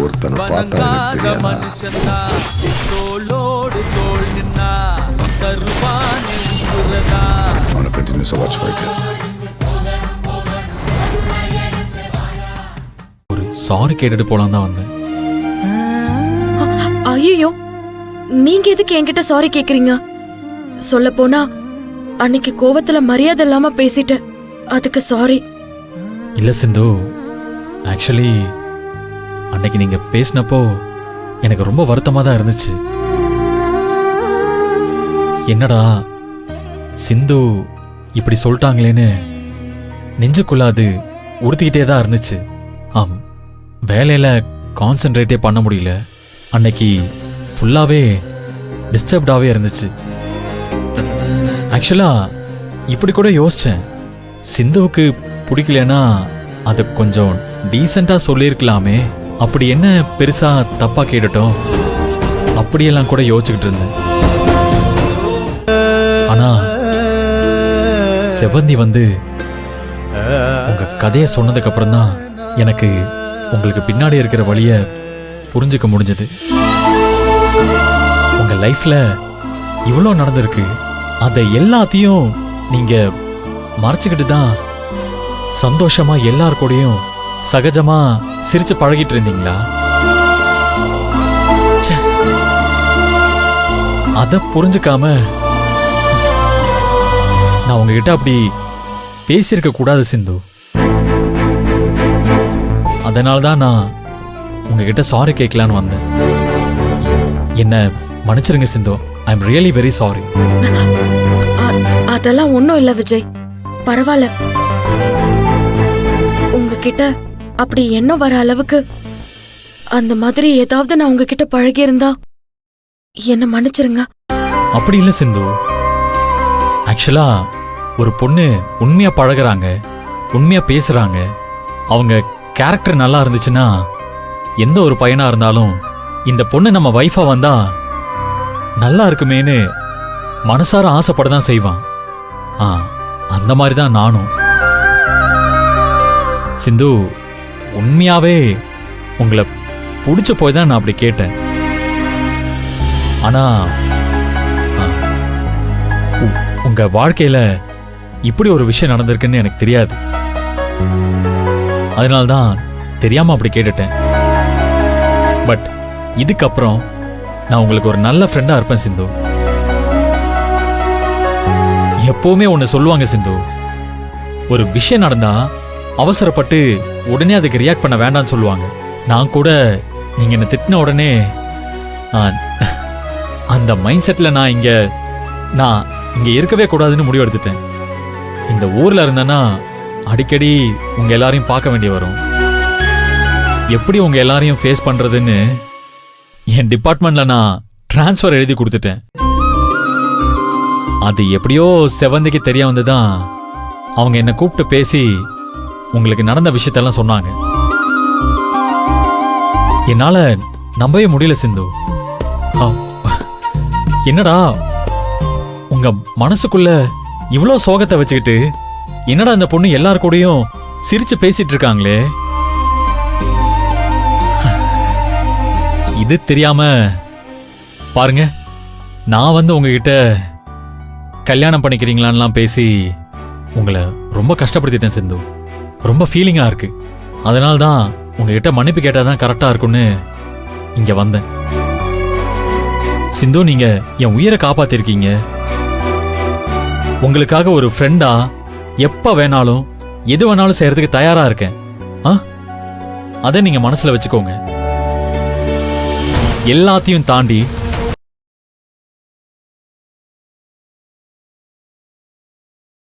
ஒருத்தனை பார்த்தா எனக்கு தெரியாதா? அவனை கண்டினியூஸா வாட்ச் பண்ணிட்டு ஒரு சாரி கேட்டுட்டு போலாம் தான் வந்தேன். ஐயோ, நீங்க எதுக்கு என்கிட்ட சாரி கேக்குறீங்க? சொல்ல போனா அன்னைக்கு கோவத்துல மரியாதை இல்லாம பேசிட்டேன், அதுக்கு சாரி. இல்ல சிந்து, ஆக்சுவலி அன்னைக்கு நீங்க பேசினப்போ எனக்கு ரொம்ப வருத்தமா தான் இருந்துச்சு. என்னடா சிந்து இப்படி சொல்லிட்டாங்களேன்னு நெஞ்சுக்குள்ள அது உறுத்திக்கிட்டே தான் இருந்துச்சு. வேலையில கான்சென்ட்ரேட்டே பண்ண முடியல. அன்னைக்கு ஃபுல்லாவே டிஸ்டர்ப்டாவே இருந்துச்சு. ஆக்சுவலா இப்படி கூட யோசிச்சேன், சிந்துவுக்கு பிடிக்கலன்னா அதை கொஞ்சம் டீசெண்டா சொல்லியிருக்கலாமே, அப்படி என்ன பெருசா தப்பா கேட்டுட்டோம், அப்படியெல்லாம் கூட யோசிச்சுக்கிட்டு இருந்தேன். ஆனா செவந்தி வந்து உங்க கதையை சொன்னதுக்கு அப்புறம் தான் எனக்கு உங்களுக்கு பின்னாடி இருக்கிற வழிய புரிஞ்சுக்க முடிஞ்சது. உங்க லைஃப்ல இவ்வளோ நடந்திருக்கு, அதை எல்லாத்தையும் நீங்க மறைச்சுக்கிட்டு தான் சந்தோஷமா எல்லார் கூடயும் சகஜமா சிரிச்சு பழகிட்டு இருந்தீங்களா? அத புரிஞ்சுக்காம நான் உங்ககிட்ட அப்படி பேசியிருக்க கூடாது சிந்து. அதனால்தான் நான் உங்ககிட்ட சாரி கேட்கலான்னு வந்தேன். என்ன மன்னிச்சிருங்க Sindhu, I am really very sorry. அதெல்லாம் ஒண்ணும் இல்ல விஜய், பரவாயில்ல. உங்ககிட்ட அப்படி என்ன வர அளவுக்கு அந்த மாதிரி ஏதாவது நான் உங்ககிட்ட பழகி இருந்தா என்ன மன்னிச்சிருங்க. அப்படி இல்ல சிந்து, ஆக்சுவலா ஒரு பொண்ணு உண்மையா பழகுறாங்க, உண்மையா பேசுறாங்க, அவங்க கேரக்டர் நல்லா இருந்துச்சுன்னா எந்த ஒரு பையனா இருந்தாலும் இந்த பொண்ணு நம்ம வைஃபா வந்தா நல்லா இருக்குமேன்னு மனசார ஆசைப்படதான் செய்வான். அந்த மாதிரி தான் நானும். சிந்து, உண்மையாவே உங்களை பிடிச்ச போய் தான் நான் அப்படி கேட்டேன். ஆனா உங்க வாழ்க்கையில இப்படி ஒரு விஷயம் நடந்திருக்குன்னு எனக்கு தெரியாது. அதனால்தான் தெரியாம அப்படி கேட்டுட்டேன். பட் இதுக்கப்புறம் நான் உங்களுக்கு ஒரு நல்ல ஃப்ரெண்டா இருப்பேன் சிந்து. எப்பவுமே ஒன்னு சொல்லுவாங்க சிந்து, ஒரு விஷயம் நடந்தா அவசரப்பட்டு உடனே அதுக்கு ரியாக்ட் பண்ண வேண்டாம்னு சொல்லுவாங்க. நான் கூட நீங்க என்ன திட்டின உடனே அந்த மைண்ட் செட்ல நான் இங்க இருக்கவே கூடாதுன்னு முடிவு எடுத்துட்டேன். இந்த ஊர்ல இருந்தேன்னா அடிக்கடி உங்க எல்லாரையும் பார்க்க வேண்டிய வரும். எப்படி உங்க எல்லாரையும் ஃபேஸ் பண்றதுன்னு என் டிபார்ட்மெண்ட்ல நான் டிரான்ஸ்ஃபர் எழுதி கொடுத்துட்டேன். அது எப்படியோ செவந்திக்கு தெரிய வந்துதான் அவங்க என்ன கூப்பிட்டு பேசி உங்களுக்கு நடந்த விஷயத்தெல்லாம் சொன்னாங்க. என்னால நம்பவே முடியல சிந்து. என்னடா உங்க மனசுக்குள்ள இவ்வளோ சோகத்தை வச்சுக்கிட்டு என்னடா அந்த பொண்ணு எல்லார் கூடயும் சிரிச்சு பேசிட்டு இருக்காங்களே, இது தெரியாம பாருங்க, நான் வந்து உங்ககிட்ட கல்யாணம் பண்ணிக்கிறீங்களான்லாம் பேசி உங்களை ரொம்ப கஷ்டப்படுத்திட்டேன் சிந்து. ரொம்ப ஃபீலிங்கா இருக்கு. அதனால்தான் உங்ககிட்ட மன்னிப்பு கேட்டாதான் கரெக்டா இருக்கும்னு இங்க வந்தேன். சிந்து, நீங்க என் உயிரை காப்பாத்திருக்கீங்க. உங்களுக்காக ஒரு ஃப்ரெண்டா எப்ப வேணாலும் எது வேணாலும் செய்யறதுக்கு தயாரா இருக்கேன். அதை நீங்க மனசுல வச்சுக்கோங்க. எல்லாத்தையும் தாண்டி